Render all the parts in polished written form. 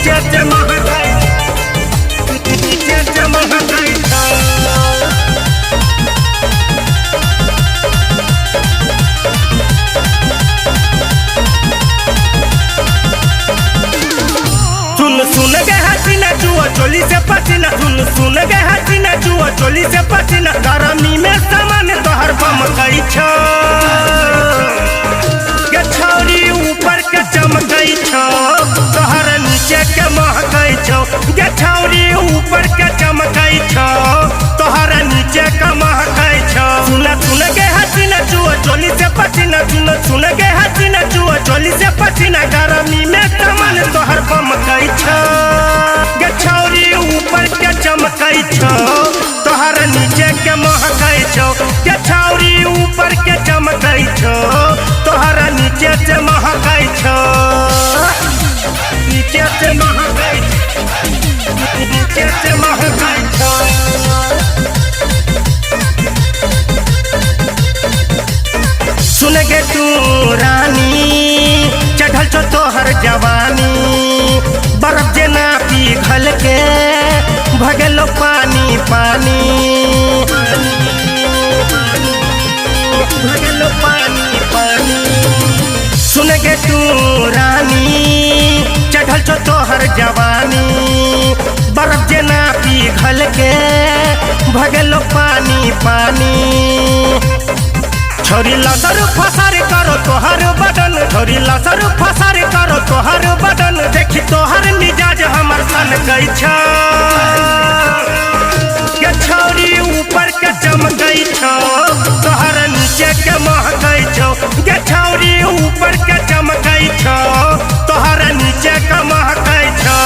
नीचे से महकाई नीचे से महकाई सुन गए हसीना जुआ चोली से पसीना सुन गए हसीना जुआ चोली से पसीना गरमी में सामान तोहर बम गई छो के छौरी ऊपर के चमकई छो तोहर नीचे के महकई छो के छौरी ऊपर के चमकई छो तोहर नीचे के महकई छो सुन गए हसीना जुआ चोली से पसीना सुन गए हसीना जुआ चोली से पसीना गरमी में सामान तोहर बम गई छो के छौरी ऊपर के चमकई छो तोहर नीचे के महकई छो के छौरी ऊपर के चमकई छो तोहर नीचे से महकई छो नीचे से महकई नीचे से महकई छो सुन गे तू रानी चढ़ल छो तोहर जवानी बर्फ जना पिघल के भगलो पानी पानी भगलो पानी पानी सुन गे तू रानी चढ़ल छो तोहर जवानी बर्फ जना पिघल के भगलो पानी पानी छोरी लसर फसार करो तोहर बदन छोरी लसर फसार करो तोहर बदन देखी तोहर मिजाज हमर सन गई छो के छौरी ऊपर के चमकई छो तोहर नीचे के महकई छो के छौरी ऊपर के चमकई छो तोहर नीचे के महकई छो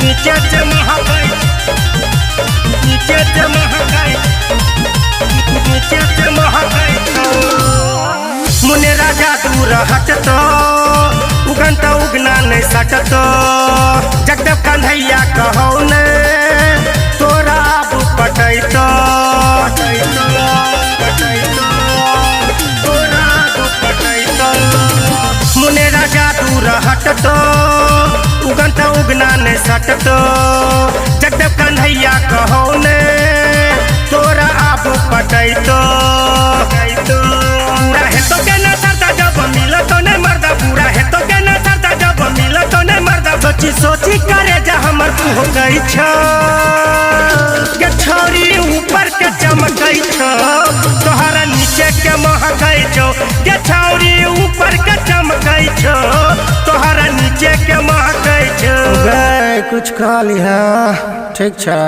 नीचे से महकई नीचे से महकई नीचे से महकई छो मुने राजा दूर हटतो उगनता उगना नहीं सटतो जगदेव कन्हैया कहो ने तोरा अब पटैतो तोरा अब पटैतो मुने राजा दूर हटतो उगनता उगना नहीं सटतो जगदेव कन्हैया कहो ने तोरा अब पटैतो पूरा है तो के न सरदा जब मिल तो नहीं मरदा पूरा है तो के न सरदा जब मिल तो नहीं मरदा सोची सोची करे जा हमर तू हो गई छो के छौरी ऊपर के चमकई छो तोहरा नीचे के महकई छो के छौरी ऊपर के चमकई छो तोहरा नीचे के महकई छो कुछ खा लिहा ठीक छै।